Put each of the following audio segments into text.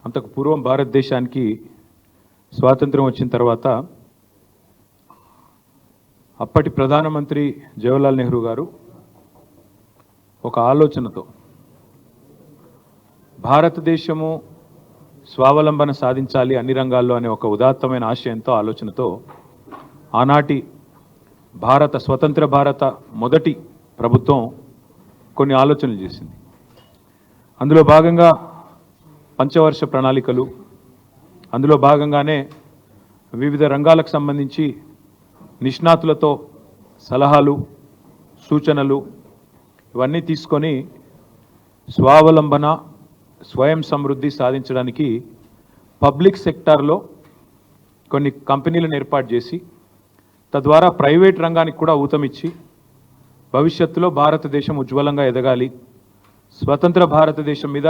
అంతకు పూర్వం భారతదేశానికి స్వాతంత్రం వచ్చిన తర్వాత అప్పటి ప్రధానమంత్రి జవహర్లాల్ నెహ్రూ గారు ఒక ఆలోచనతో భారతదేశము స్వావలంబన సాధించాలి అన్ని రంగాల్లో అనే ఒక ఉదాత్తమైన ఆశయంతో ఆలోచనతో ఆనాటి స్వతంత్ర భారత మొదటి ప్రభుత్వం కొన్ని ఆలోచనలు చేసింది. అందులో భాగంగా పంచవర్ష ప్రణాళికలు, అందులో భాగంగానే వివిధ రంగాలకు సంబంధించి నిష్ణాతులతో సలహాలు సూచనలు ఇవన్నీ తీసుకొని స్వావలంబన స్వయం సమృద్ధి సాధించడానికి పబ్లిక్ సెక్టార్లో కొన్ని కంపెనీలను ఏర్పాటు చేసి తద్వారా ప్రైవేట్ రంగానికి కూడా ఊతమిచ్చి భవిష్యత్తులో భారతదేశం ఉజ్వలంగా ఎదగాలి, స్వతంత్ర భారతదేశం మీద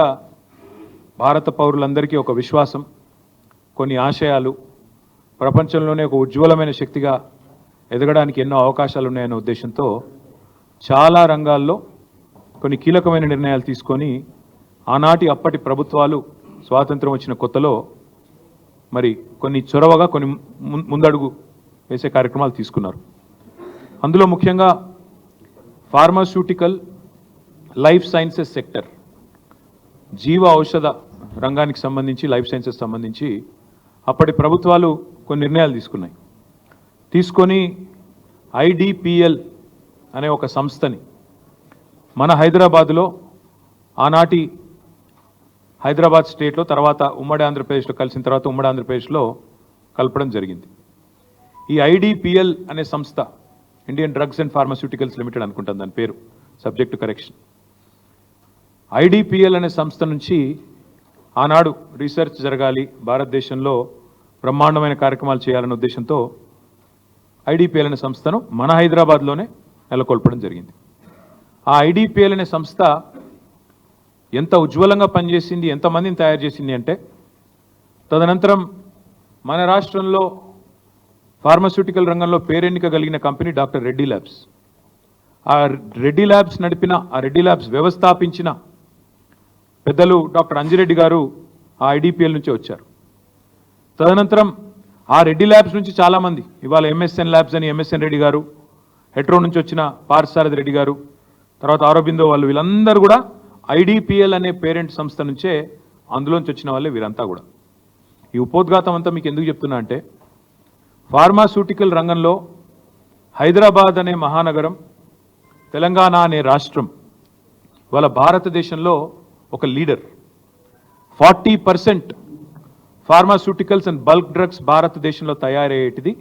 భారత పౌరులందరికీ ఒక విశ్వాసం, కొన్ని ఆశయాలు, ప్రపంచంలోనే ఒక ఉజ్వలమైన శక్తిగా ఎదగడానికి ఎన్నో అవకాశాలు ఉన్నాయనే ఉద్దేశంతో చాలా రంగాల్లో కొన్ని కీలకమైన నిర్ణయాలు తీసుకొని ఆనాటి అప్పటి ప్రభుత్వాలు స్వాతంత్రం వచ్చిన కొత్తలో మరి కొన్ని చొరవగా కొన్ని ముందడుగు వేసే కార్యక్రమాలు తీసుకున్నారు. అందులో ముఖ్యంగా ఫార్మాస్యూటికల్ లైఫ్ సైన్సెస్ సెక్టర్, జీవ ఔషధ రంగానికి సంబంధించి లైఫ్ సైన్సెస్ సంబంధించి అప్పటి ప్రభుత్వాలు కొన్ని నిర్ణయాలు తీసుకొని ఐడిపిఎల్ అనే ఒక సంస్థని మన హైదరాబాదులో ఆనాటి హైదరాబాద్ స్టేట్లో తర్వాత ఉమ్మడి ఆంధ్రప్రదేశ్లో కలిసిన తర్వాత ఉమ్మడి ఆంధ్రప్రదేశ్లో కలపడం జరిగింది. ఈ ఐడిపిఎల్ అనే సంస్థ Indian drugs and pharmaceuticals limited అనుకుంటాను దాని పేరు, సబ్జెక్ట్ టు కరెక్షన్. ఐడిపిఎల్ అనే సంస్థ నుంచి ఆనాడు రీసెర్చ్ జరగాలి, భారతదేశంలో బ్రహ్మాండమైన కార్యక్రమాలు చేయాలనే ఉద్దేశంతో ఐడిపిఎల్ అనే సంస్థను మన హైదరాబాద్లోనే నెలకొల్పడం జరిగింది. ఆ ఐడిపిఎల్ అనే సంస్థ ఎంత ఉజ్వలంగా పనిచేసింది, ఎంతమందిని తయారు చేసింది అంటే తదనంతరం మన రాష్ట్రంలో ఫార్మాస్యూటికల్ రంగంలో పేరెన్నిక కలిగిన కంపెనీ డాక్టర్ రెడ్డి ల్యాబ్స్. ఆ రెడ్డి ల్యాబ్స్ నడిపిన, ఆ రెడ్డి ల్యాబ్స్ వ్యవస్థాపించిన పెద్దలు డాక్టర్ అంజిరెడ్డి గారు ఆ ఐడిపిఎల్ నుంచి వచ్చారు. తదనంతరం ఆ రెడ్డి ల్యాబ్స్ నుంచి చాలామంది ఇవాళ ఎంఎస్ఎన్ ల్యాబ్స్ అని ఎంఎస్ఎన్ రెడ్డి గారు, హెట్రో నుంచి వచ్చిన పార్సారథి రెడ్డి గారు, తర్వాత ఆరోబిందో వాళ్ళు, వీళ్ళందరూ కూడా ఐడిపిఎల్ అనే పేరెంట్ సంస్థ నుంచే అందులోంచి వచ్చిన వాళ్ళే వీరంతా కూడా. ఈ ఉపోద్ఘాతం అంతా మీకు ఎందుకు చెప్తున్నా అంటే ఫార్మాస్యూటికల్ రంగంలో హైదరాబాద్ అనే మహానగరం, తెలంగాణ అనే రాష్ట్రం వాళ్ళ భారతదేశంలో ఒక leader. 40% pharmaceuticals and bulk drugs భారతదేశంలో తయారయ్యేటిది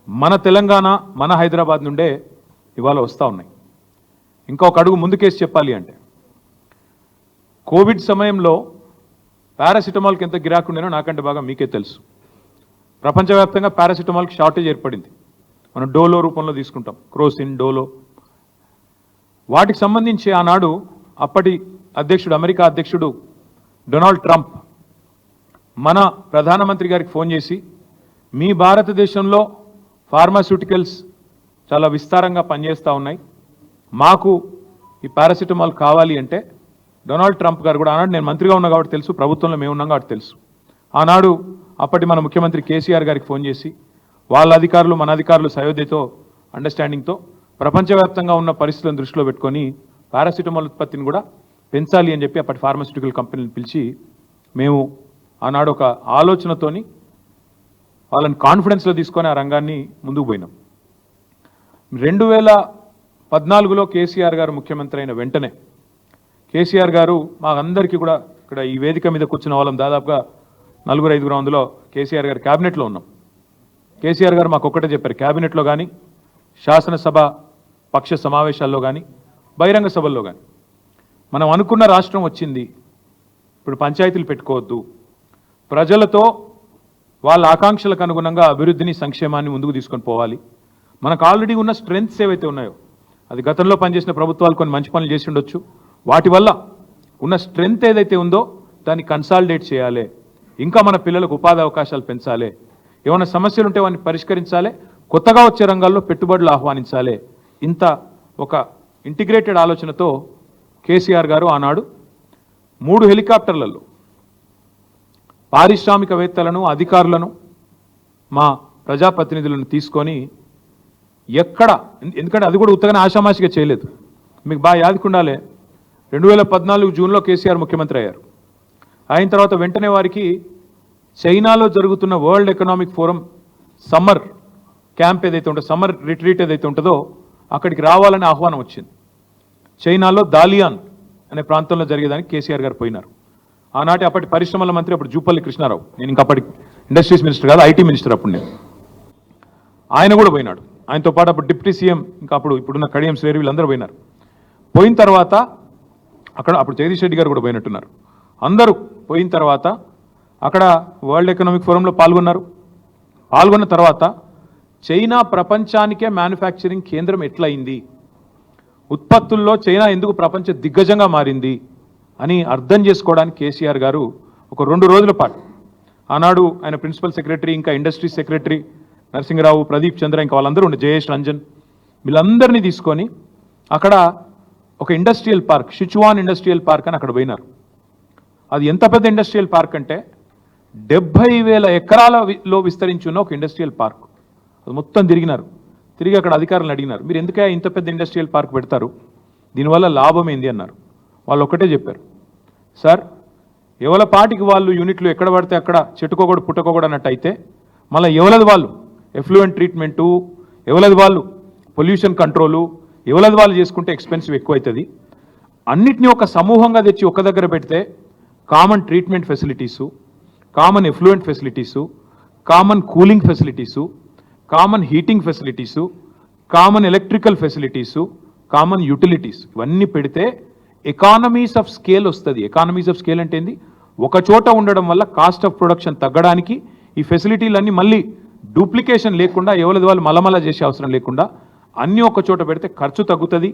మన తెలంగాణ, మన హైదరాబాద్ నుండే ఇవాళ వస్తూ ఉన్నాయి. ఇంకా ఒక అడుగు ముందుకేసి చెప్పాలి అంటే కోవిడ్ సమయంలో పారాసిటమాల్కి ఎంత గిరాకీ ఉండేనో నాకంటే బాగా మీకే తెలుసు. ప్రపంచవ్యాప్తంగా పారాసిటమాల్కి షార్టేజ్ ఏర్పడింది. మనం డోలో రూపంలో తీసుకుంటాం, క్రోసిన్, డోలో. వాటికి సంబంధించి ఆనాడు అప్పటి అధ్యక్షుడు, అమెరికా అధ్యక్షుడు డొనాల్డ్ ట్రంప్ మన ప్రధానమంత్రి గారికి ఫోన్ చేసి మీ భారతదేశంలో ఫార్మాస్యూటికల్స్ చాలా విస్తారంగా పనిచేస్తూ ఉన్నాయి, మాకు ఈ పారాసిటమాల్ కావాలి అంటే డొనాల్డ్ ట్రంప్ గారు కూడా ఆనాడు నేను మంత్రిగా ఉన్నా కాబట్టి తెలుసు, ప్రభుత్వంలో మేము ఉన్నాం కాబట్టి తెలుసు, ఆనాడు అప్పటి మన ముఖ్యమంత్రి కేసీఆర్ గారికి ఫోన్ చేసి వాళ్ళ అధికారులు మన అధికారులు సయోధ్యతో అండర్స్టాండింగ్తో ప్రపంచవ్యాప్తంగా ఉన్న పరిస్థితులను దృష్టిలో పెట్టుకొని పారాసిటమాల్ ఉత్పత్తిని కూడా పెంచాలి అని చెప్పి అప్పటి ఫార్మాస్యూటికల్ కంపెనీని పిలిచి మేము ఆనాడు ఒక ఆలోచనతోని వాళ్ళని కాన్ఫిడెన్స్లో తీసుకొని ఆ రంగాన్ని ముందుకు పోయినాం. 2014లో కేసీఆర్ గారు ముఖ్యమంత్రి అయిన వెంటనే కేసీఆర్ గారు మా అందరికీ కూడా ఇక్కడ ఈ వేదిక మీద కూర్చున్న వాళ్ళం దాదాపుగా 4-5 అందులో కేసీఆర్ గారు క్యాబినెట్లో ఉన్నాం. కేసీఆర్ గారు మాకు ఒక్కటే చెప్పారు, క్యాబినెట్లో కానీ శాసనసభ పక్ష సమావేశాల్లో కానీ బహిరంగ సభల్లో కానీ మనం అనుకున్న రాష్ట్రం వచ్చింది, ఇప్పుడు పంచాయతీలు పెట్టుకోవద్దు, ప్రజలతో వాళ్ళ ఆకాంక్షలకు అనుగుణంగా అభివృద్ధిని సంక్షేమాన్ని ముందుకు తీసుకొని పోవాలి, మనకు ఆల్రెడీ ఉన్న స్ట్రెంగ్త్స్ ఏవైతే ఉన్నాయో అది గతంలో పనిచేసిన ప్రభుత్వాలు కొన్ని మంచి పనులు చేసి ఉండొచ్చు, వాటి వల్ల ఉన్న స్ట్రెంగ్త్ ఏదైతే ఉందో దాన్ని కన్సాలిడేట్ చేయాలి, ఇంకా మన పిల్లలకు ఉపాధి అవకాశాలు పెంచాలి, ఏమైనా సమస్యలు ఉంటే వాటిని పరిష్కరించాలి, కొత్తగా వచ్చే రంగాల్లో పెట్టుబడులు ఆహ్వానించాలి. ఇంత ఒక ఇంటిగ్రేటెడ్ ఆలోచనతో కేసీఆర్ గారు ఆనాడు 3 హెలికాప్టర్లలో పారిశ్రామికవేత్తలను అధికారులను మా ప్రజాప్రతినిధులను తీసుకొని ఎక్కడ, ఎందుకంటే అది కూడా ఉత్తగానే ఆషామాషిగా చేయలేదు. మీకు బాగా యాదుకుండాలే, 2014 జూన్లో కేసీఆర్ ముఖ్యమంత్రి అయ్యారు. అయిన తర్వాత వెంటనే వారికి చైనాలో జరుగుతున్న world economic forum summer camp ఏదైతే ఉంటుందో, సమ్మర్ రిట్రీట్ ఏదైతే ఉంటుందో అక్కడికి రావాలని ఆహ్వానం వచ్చింది. చైనాలో దాలియాన్ అనే ప్రాంతంలో జరిగేదానికి కేసీఆర్ గారు పోయినారు. ఆనాటి అప్పటి పరిశ్రమల మంత్రి అప్పుడు జూపల్లి కృష్ణారావు, నేను ఇంకా అప్పటి ఇండస్ట్రీస్ మినిస్టర్ కాదు, ఐటీ మినిస్టర్ అప్పుడు నేను, ఆయన కూడా పోయినాడు. ఆయనతో పాటు అప్పుడు డిప్యూటీ సీఎం, ఇంకా ఇప్పుడున్న కడియం శ్రేరి వీళ్ళందరూ పోయినారు. పోయిన తర్వాత అక్కడ అప్పుడు జగదీష్ రెడ్డి గారు కూడా పోయినట్టున్నారు. అందరూ పోయిన తర్వాత అక్కడ వరల్డ్ ఎకనామిక్ ఫోరంలో పాల్గొన్నారు. పాల్గొన్న తర్వాత చైనా ప్రపంచానికే మ్యానుఫ్యాక్చరింగ్ కేంద్రం ఎట్లయింది, ఉత్పత్తుల్లో చైనా ఎందుకు ప్రపంచ దిగ్గజంగా మారింది అని అర్థం చేసుకోవడానికి కేసీఆర్ గారు ఒక 2 రోజుల పాటు, ఆనాడు ఆయన ప్రిన్సిపల్ సెక్రటరీ, ఇంకా ఇండస్ట్రీ సెక్రటరీ నరసింహరావు, ప్రదీప్ చంద్ర, ఇంకా వాళ్ళందరూ ఉండే, జయేష్ రంజన్, వీళ్ళందరినీ తీసుకొని అక్కడ ఒక industrial park, Sichuan industrial park అని అక్కడ పోయినారు. అది ఎంత పెద్ద ఇండస్ట్రియల్ పార్క్ అంటే 70,000 ఎకరాలలో విస్తరించి ఉన్న ఒక ఇండస్ట్రియల్ పార్క్. అది మొత్తం తిరిగినారు. తిరిగి అక్కడ అధికారులను అడిగినారు, మీరు ఎందుకే ఇంత పెద్ద ఇండస్ట్రియల్ పార్క్ పెడతారు, దీనివల్ల లాభం ఏంది అన్నారు. వాళ్ళు ఒకటే చెప్పారు, సార్ ఎవల పాటికి వాళ్ళు యూనిట్లు ఎక్కడ పడితే అక్కడ చెట్టుకోకూడదు పుట్టుకోకూడదు అన్నట్టు అయితే, మళ్ళీ ఎవలది వాళ్ళు ఎఫ్లూయెంట్ ట్రీట్మెంటు, ఎవలది వాళ్ళు పొల్యూషన్ కంట్రోలు, ఎవలది వాళ్ళు చేసుకుంటే ఎక్స్పెన్సివ్ ఎక్కువవుతుంది. అన్నిటినీ ఒక సమూహంగా తెచ్చి ఒక దగ్గర పెడితే common treatment facilities, common effluent facilities, common cooling facilities, common heating facilities, common electrical facilities, common utilities, ఇవన్నీ పెడితే ఎకానమీస్ ఆఫ్ స్కేల్ వస్తుంది. ఎకానమీస్ ఆఫ్ స్కేల్ అంటే ఏంది, ఒక చోట ఉండడం వల్ల కాస్ట్ ఆఫ్ ప్రొడక్షన్ తగ్గడానికి ఈ ఫెసిలిటీలన్నీ మళ్ళీ డూప్లికేషన్ లేకుండా, ఎవరిది వాళ్ళు మలమల చేసే అవసరం లేకుండా అన్నీ ఒక చోట పెడితే ఖర్చు తగ్గుతుంది,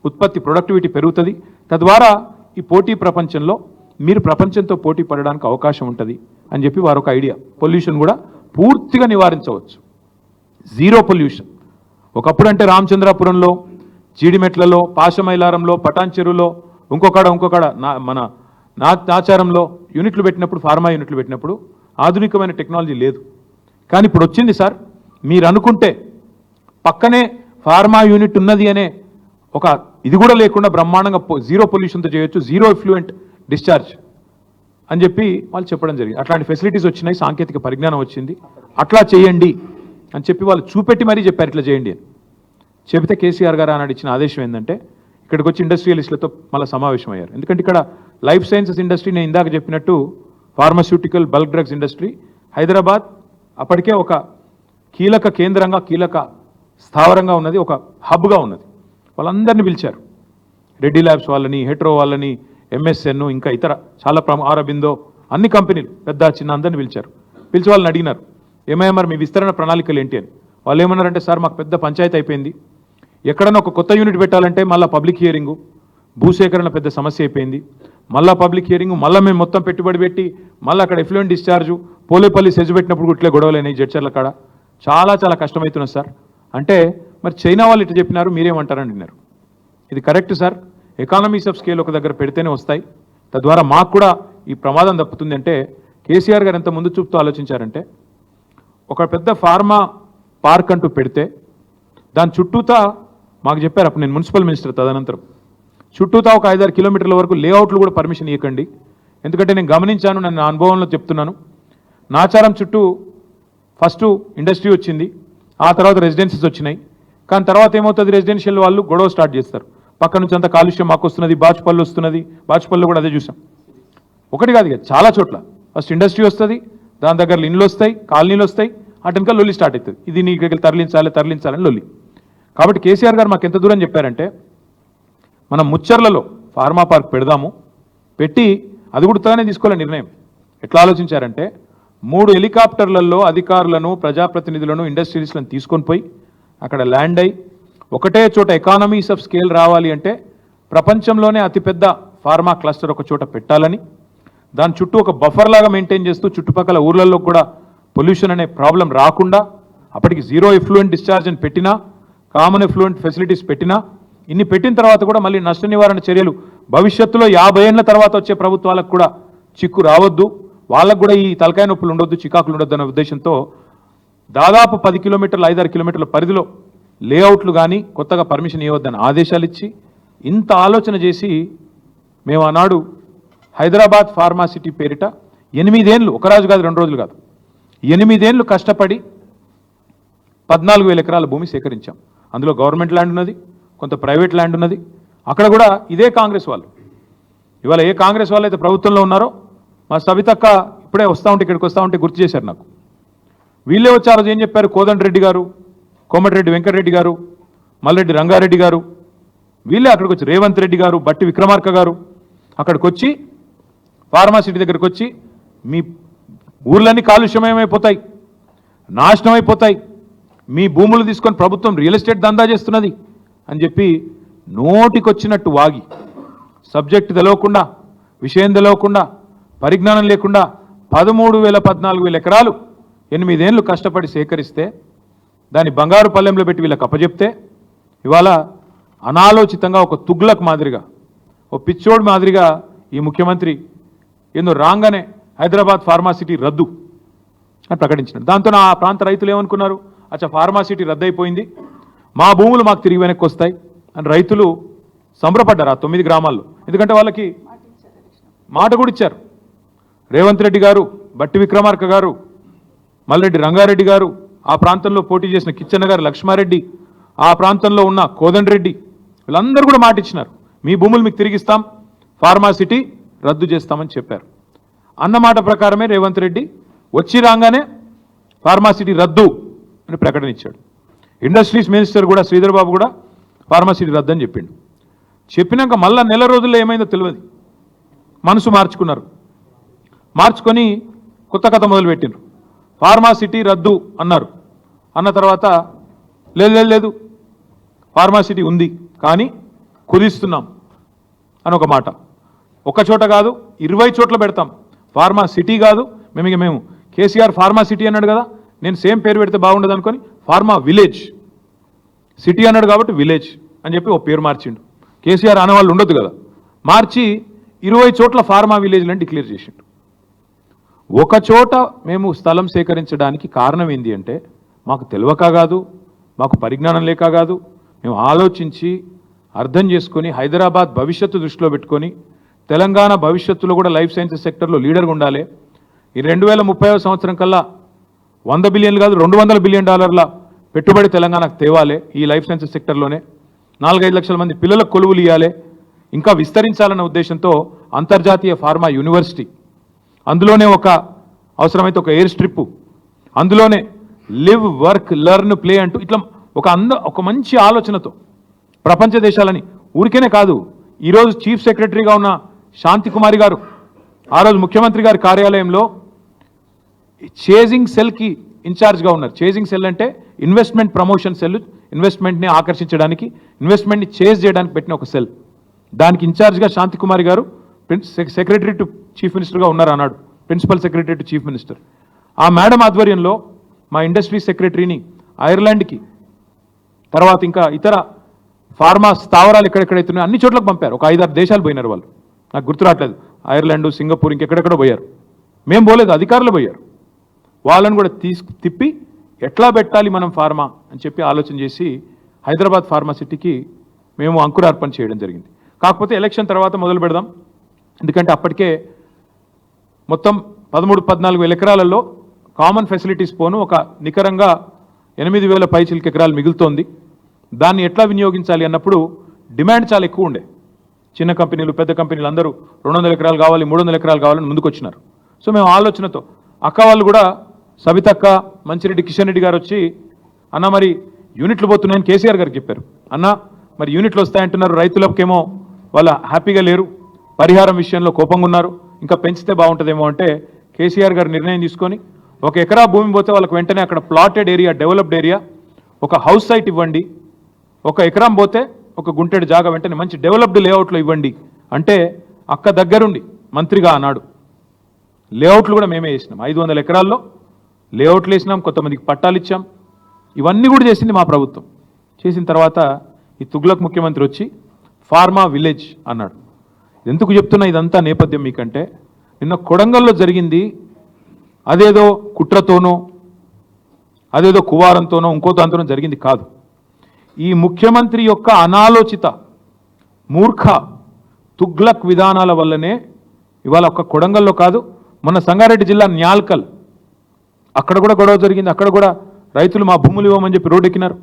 ఉత్పత్తి ప్రొడక్టివిటీ పెరుగుతుంది. తద్వారా ఈ పోటీ ప్రపంచంలో మీరు ప్రపంచంతో పోటీ పడడానికి అవకాశం ఉంటుంది అని చెప్పి వారు ఒక ఐడియా. పొల్యూషన్ కూడా పూర్తిగా నివారించవచ్చు, జీరో పొల్యూషన్. ఒకప్పుడు అంటే రామచంద్రాపురంలో, జీడిమెట్లలో, పాశమైలారంలో, పటాన్ చెరువులో, ఇంకొకడ మన నాచారంలో యూనిట్లు పెట్టినప్పుడు, ఫార్మా యూనిట్లు పెట్టినప్పుడు ఆధునికమైన టెక్నాలజీ లేదు. కానీ ఇప్పుడు వచ్చింది సార్, మీరు అనుకుంటే పక్కనే ఫార్మా యూనిట్ ఉన్నది అనే ఒక ఇది కూడా లేకుండా బ్రహ్మాండంగా జీరో పొల్యూషన్తో చేయొచ్చు, జీరో ఎఫ్లూయెంట్ డిశ్చార్జ్ అని చెప్పి వాళ్ళు చెప్పడం జరిగింది. అట్లాంటి ఫెసిలిటీస్ వచ్చినాయి, సాంకేతిక పరిజ్ఞానం వచ్చింది, అట్లా చేయండి అని చెప్పి వాళ్ళు చూపెట్టి మరీ చెప్పారు ఇట్లా చేయండి అని. చెబితే కేసీఆర్ గారు ఆనాడు ఇచ్చిన ఆదేశం ఏంటంటే ఇక్కడికి వచ్చి ఇండస్ట్రియలిస్టులతో మళ్ళీ సమావేశం అయ్యారు. ఎందుకంటే ఇక్కడ లైఫ్ సైన్సెస్ ఇండస్ట్రీ, నేను ఇందాక చెప్పినట్టు pharmaceutical bulk drugs industry, Hyderabad అప్పటికే ఒక కీలక కేంద్రంగా, కీలక స్థావరంగా ఉన్నది, ఒక హబ్గా ఉన్నది. వాళ్ళందరినీ పిలిచారు, రెడ్డి ల్యాబ్స్ వాళ్ళని, హెట్రో వాళ్ళని, ఎంఎస్ఎన్, ఇంకా ఇతర చాలా ఆరబిందో, అన్ని కంపెనీలు పెద్ద చిన్న అందరినీ పిలిచారు. పిలిచి వాళ్ళని అడిగినారు, ఏమయ్యా మరి మీ విస్తరణ ప్రణాళికలు ఏంటి అని. వాళ్ళు ఏమన్నారంటే, సార్ మాకు పెద్ద పంచాయతీ అయిపోయింది, ఎక్కడన్నా ఒక కొత్త యూనిట్ పెట్టాలంటే మళ్ళీ పబ్లిక్ హియరింగు, భూసేకరణ పెద్ద సమస్య అయిపోయింది, మళ్ళీ పబ్లిక్ హియరింగు, మళ్ళీ మేము మొత్తం పెట్టుబడి పెట్టి మళ్ళీ అక్కడ ఎఫ్లూయెంట్ డిశ్చార్జు, పోలేపల్లి సెజ్ పెట్టినప్పుడు ఇట్లే గొడవలైనాయి జడ్చర్ల కాడ, చాలా చాలా కష్టమవుతున్నది సార్ అంటే, మరి చైనా వాళ్ళు ఇట్లా చెప్పినారు మీరేమంటారని అడిగినారు. ఇది correct sir, economies of scale ఒక దగ్గర పెడితేనే వస్తాయి, తద్వారా మాకు కూడా ఈ ప్రమాదం తప్పుతుంది అంటే కేసీఆర్ గారు ఎంత ముందు చూపుతూ ఆలోచించారంటే, ఒక పెద్ద ఫార్మా పార్క్ అంటూ పెడితే దాని చుట్టూతా మాకు చెప్పారు, అప్పుడు నేను మున్సిపల్ మినిస్టర్, తదనంతరం చుట్టూతా ఒక 5-6 కిలోమీటర్ల వరకు లేఅవుట్లు కూడా పర్మిషన్ ఇవ్వకండి. ఎందుకంటే నేను గమనించాను, నేను నా అనుభవంలో చెప్తున్నాను, నాచారం చుట్టూ ఫస్ట్ ఇండస్ట్రీ వచ్చింది, ఆ తర్వాత రెసిడెన్సీస్ వచ్చినాయి. కానీ తర్వాత ఏమవుతుంది, రెసిడెన్షియల్ వాళ్ళు గొడవ స్టార్ట్ చేస్తారు, పక్క నుంచి అంత కాలుష్యం మాకు వస్తున్నది, బాచుపల్లి వస్తున్నది, బాచుపల్లి కూడా అదే చూసాం. ఒకటి కాదు కదా, చాలా చోట్ల ఫస్ట్ ఇండస్ట్రీ వస్తుంది, దాని దగ్గర ఇండ్లు వస్తాయి, కాలనీలు వస్తాయి, అటెనక లొల్లి స్టార్ట్ అవుతుంది, ఇది నీకు తరలించాలని లొల్లి. కాబట్టి కేసీఆర్ గారు మాకు ఎంత దూరం చెప్పారంటే, మనం ముచ్చర్లలో ఫార్మా పార్క్ పెడదాము, పెట్టి అది కూడా తానే తీసుకోవాలని నిర్ణయం. ఎట్లా ఆలోచించారంటే, 3 హెలికాప్టర్లలో అధికారులను, ప్రజాప్రతినిధులను, ఇండస్ట్రియలిస్టులను తీసుకొని పోయి అక్కడ ల్యాండ్ అయ్యి ఒకటే చోట ఎకానమీస్ ఆఫ్ స్కేల్ రావాలి అంటే ప్రపంచంలోనే అతిపెద్ద ఫార్మా క్లస్టర్ ఒక చోట పెట్టాలని, దాని చుట్టూ ఒక బఫర్ లాగా మెయింటైన్ చేస్తూ చుట్టుపక్కల ఊర్లలో కూడా పొల్యూషన్ అనే ప్రాబ్లం రాకుండా, అప్పటికి జీరో ఎఫ్లూయెంట్ డిశ్చార్జ్ అని పెట్టినా, కామన్ ఎఫ్లూయెంట్ ఫెసిలిటీస్ పెట్టినా, ఇన్ని పెట్టిన తర్వాత కూడా మళ్ళీ నష్ట నివారణ చర్యలు భవిష్యత్తులో 50 ఏళ్ల తర్వాత వచ్చే ప్రభుత్వాలకు కూడా చిక్కు రావద్దు, వాళ్ళకు కూడా ఈ తలకాయ నొప్పులు ఉండొద్దు, చికాకులు ఉండొద్దు అనే ఉద్దేశంతో దాదాపు 10 కిలోమీటర్లు 5-6 కిలోమీటర్ల పరిధిలో లేఅవుట్లు కానీ కొత్తగా పర్మిషన్ ఇవ్వద్దని ఆదేశాలు ఇచ్చి ఇంత ఆలోచన చేసి మేము ఆనాడు హైదరాబాద్ ఫార్మాసిటీ పేరిట 8 ఏళ్ళు, ఒక రోజు కాదు 2 రోజులు కాదు, 8 ఏళ్ళు కష్టపడి 14,000 ఎకరాల భూమి సేకరించాం. అందులో గవర్నమెంట్ ల్యాండ్ ఉన్నది, కొంత ప్రైవేట్ ల్యాండ్ ఉన్నది. అక్కడ కూడా ఇదే కాంగ్రెస్ వాళ్ళు, ఇవాళ ఏ కాంగ్రెస్ వాళ్ళు అయితే ప్రభుత్వంలో ఉన్నారో మా సవితక్క ఇప్పుడే వస్తూ ఉంటే ఇక్కడికి వస్తూ ఉంటే గుర్తు చేశారు నాకు. వీళ్ళే వచ్చి ఆ రోజు ఏం చెప్పారు, కోదండరెడ్డి గారు, కోమటిరెడ్డి వెంకటరెడ్డి గారు, మల్రెడ్డి రంగారెడ్డి గారు, వీళ్ళే అక్కడికి వచ్చి రేవంత్ రెడ్డి గారు, బట్టి విక్రమార్క గారు అక్కడికి వచ్చి ఫార్మాసిటీ దగ్గరికి వచ్చి మీ ఊర్లన్నీ కాలుష్యమయమైపోతాయి, నాశనం అయిపోతాయి, మీ భూములు తీసుకొని ప్రభుత్వం రియల్ ఎస్టేట్ దందా చేస్తున్నది అని చెప్పి నోటికొచ్చినట్టు వాగి సబ్జెక్ట్ తెలవకుండా, విషయం తెలవకుండా, పరిజ్ఞానం లేకుండా 13,000-14,000 ఎకరాలు 8 ఏళ్ళు కష్టపడి సేకరిస్తే దాన్ని బంగారు పల్లెంలో పెట్టి వీళ్ళకి అప్పచెప్తే ఇవాళ అనాలోచితంగా ఒక తుగ్లక్ మాదిరిగా, ఓ పిచ్చోడు మాదిరిగా ఈ ముఖ్యమంత్రి ఏందో రాగానే హైదరాబాద్ ఫార్మాసిటీ రద్దు అని ప్రకటించినాడు. దాంతో ఆ ప్రాంత రైతులు ఏమనుకున్నారు, అచ్చా ఫార్మాసిటీ రద్దు అయిపోయింది, మా భూములు మాకు తిరిగి వెనక్కి వస్తాయి అని రైతులు సంబరపడ్డారు ఆ 9 గ్రామాల్లో. ఎందుకంటే వాళ్ళకి మాట కూడా ఇచ్చారు. రేవంత్ రెడ్డి గారు, బట్టి విక్రమార్క గారు, మల్రెడ్డి రంగారెడ్డి గారు, ఆ ప్రాంతంలో పోటీ చేసిన కిచ్చన్న గారు, లక్ష్మారెడ్డి, ఆ ప్రాంతంలో ఉన్న కోదండరెడ్డి, వీళ్ళందరూ కూడా మాట ఇచ్చినారు, మీ భూములు మీకు తిరిగిస్తాం, ఫార్మాసిటీ రద్దు చేస్తామని చెప్పారు. అన్నమాట ప్రకారమే రేవంత్ రెడ్డి వచ్చి రాగానే ఫార్మాసిటీ రద్దు అని ప్రకటన ఇచ్చాడు. ఇండస్ట్రీస్ మినిస్టర్ కూడా శ్రీధర్ బాబు కూడా ఫార్మాసిటీ రద్దు అని చెప్పిండు. చెప్పినాక మళ్ళా నెల రోజుల్లో ఏమైందో తెలియదు, మనసు మార్చుకున్నారు. మార్చుకొని కొత్త కథ మొదలుపెట్టినారు. ఫార్మాసిటీ రద్దు అన్నారు. అన్న తర్వాత లేదు ఫార్మాసిటీ ఉంది కానీ కుదిస్తున్నాం అని ఒక మాట. ఒక చోట కాదు 20 చోట్ల పెడతాం, ఫార్మాసిటీ కాదు. మేము కేసీఆర్ ఫార్మాసిటీ అన్నాడు కదా, నేను సేమ్ పేరు పెడితే బాగుండదు అనుకొని ఫార్మా విలేజ్, సిటీ అన్నాడు కాబట్టి విలేజ్ అని చెప్పి ఓ పేరు మార్చిండు. కేసీఆర్ అనేవాళ్ళు ఉండొద్దు కదా, మార్చి 20 చోట్ల ఫార్మా విలేజ్లని డిక్లేర్ చేసిండు. ఒక చోట మేము స్థలం సేకరించడానికి కారణం ఏంటి అంటే మాకు తెలియక కాదు, మాకు పరిజ్ఞానం లేక కాదు, మేము ఆలోచించి అర్థం చేసుకొని హైదరాబాద్ భవిష్యత్తు దృష్టిలో పెట్టుకొని తెలంగాణ భవిష్యత్తులో కూడా లైఫ్ సైన్సెస్ సెక్టర్లో లీడర్గా ఉండాలి. ఈ 2030వ సంవత్సరం కల్లా 100 బిలియన్లు కాదు $200 బిలియన్ పెట్టుబడి తెలంగాణకు తేవాలి. ఈ లైఫ్ సైన్సెస్ సెక్టర్లోనే 4-5 లక్షల మంది పిల్లలకు కొలువులు ఇవ్వాలి, ఇంకా విస్తరించాలన్న ఉద్దేశంతో అంతర్జాతీయ ఫార్మా యూనివర్సిటీ, అందులోనే ఒక అవసరమైతే ఒక ఎయిర్ స్ట్రిప్, అందులోనే లివ్ వర్క్ లెర్న్ ప్లే అంటూ ఇట్లా ఒక మంచి ఆలోచనతో ప్రపంచ దేశాలని ఊరికేనే కాదు. ఈరోజు చీఫ్ సెక్రటరీగా ఉన్న శాంతి కుమారి గారు ఆ రోజు ముఖ్యమంత్రి గారి కార్యాలయంలో చేజింగ్ సెల్కి ఇన్ఛార్జ్గా ఉన్నారు. చేజింగ్ సెల్ అంటే ఇన్వెస్ట్మెంట్ ప్రమోషన్ సెల్, ఇన్వెస్ట్మెంట్ని ఆకర్షించడానికి, ఇన్వెస్ట్మెంట్ని చేజ్ చేయడానికి పెట్టిన ఒక సెల్. దానికి ఇన్ఛార్జ్గా శాంతి కుమారి గారు సెక్రటరీ టు చీఫ్ మినిస్టర్గా ఉన్నారు అన్నాడు, principal secretary to chief minister. ఆ మేడం ఆధ్వర్యంలో మా ఇండస్ట్రీ సెక్రటరీని ఐర్లాండ్కి, తర్వాత ఇంకా ఇతర ఫార్మా స్థావరాలు ఎక్కడెక్కడైతున్నాయో అన్ని చోట్లకు పంపారు. ఒక 5-6 దేశాలు పోయినారు వాళ్ళు, నాకు గుర్తు రావట్లేదు, ఐర్లాండ్, సింగపూర్, ఇంకెక్కడెక్కడో పోయారు. మేము పోలేదు, అధికారులు పోయారు. వాళ్ళని కూడా తిప్పి ఎట్లా పెట్టాలి మనం ఫార్మా అని చెప్పి ఆలోచన చేసి హైదరాబాద్ ఫార్మాసిటీకి మేము అంకురార్పణ చేయడం జరిగింది. కాకపోతే ఎలక్షన్ తర్వాత మొదలు పెడదాం, ఎందుకంటే అప్పటికే మొత్తం 13-14 ఎకరాలలో కామన్ ఫెసిలిటీస్ పోను ఒక నికరంగా 8,000 పైచిలకి ఎకరాలు మిగులుతోంది. దాన్ని ఎట్లా వినియోగించాలి అన్నప్పుడు డిమాండ్ చాలా ఎక్కువ ఉండే. చిన్న కంపెనీలు, పెద్ద కంపెనీలు అందరూ 200 ఎకరాలు కావాలి, 300 ఎకరాలు కావాలని ముందుకు వచ్చినారు. సో మేము ఆలోచనతో అక్క వాళ్ళు కూడా, సవితక్క, మంచిరెడ్డి కిషన్ రెడ్డి గారు వచ్చి అన్న మరి యూనిట్లు పోతున్నాయని కేసీఆర్ గారికి చెప్పారు. అన్న మరి యూనిట్లు వస్తాయంటున్నారు, రైతులకేమో వాళ్ళ హ్యాపీగా లేరు, పరిహారం విషయంలో కోపంగా ఉన్నారు, ఇంకా పెంచితే బాగుంటుందేమో అంటే కేసీఆర్ గారు నిర్ణయం తీసుకొని 1 ఎకరా భూమి పోతే వాళ్ళకి వెంటనే అక్కడ ప్లాటెడ్ ఏరియా, డెవలప్డ్ ఏరియా, ఒక హౌస్ సైట్ ఇవ్వండి, 1 ఎకరం పోతే 1 గుంటెడు జాగా వెంటనే మంచి డెవలప్డ్ లేఅవుట్లో ఇవ్వండి అంటే అక్క దగ్గరుండి మంత్రిగా అన్నాడు లేఅవుట్లు కూడా మేమే వేసినాం. 500 ఎకరాల్లో లేఅవుట్లు వేసినాం, కొంతమందికి పట్టాలు ఇచ్చాం. ఇవన్నీ కూడా చేసింది మా ప్రభుత్వం. చేసిన తర్వాత ఈ తుగ్లక్ ముఖ్యమంత్రి వచ్చి ఫార్మా విలేజ్ అన్నాడు. ఎందుకు చెప్తున్నా ఇదంతా నేపథ్యం మీకంటే, నిన్న కొడంగల్లో జరిగింది అదేదో కుట్రతోనో అదేదో కువారంతోనో ఇంకో దాంతోనో జరిగింది కాదు. ఈ ముఖ్యమంత్రి యొక్క అనాలోచిత మూర్ఖ తుగ్లక్ విధానాల వల్లనే ఇవాళ ఒక్క కొడంగల్లో కాదు, మొన్న సంగారెడ్డి జిల్లా న్యాల్కల్ అక్కడ కూడా గొడవ జరిగింది. అక్కడ కూడా రైతులు మా భూములు ఇవ్వమని చెప్పి రోడ్డెక్కినారు.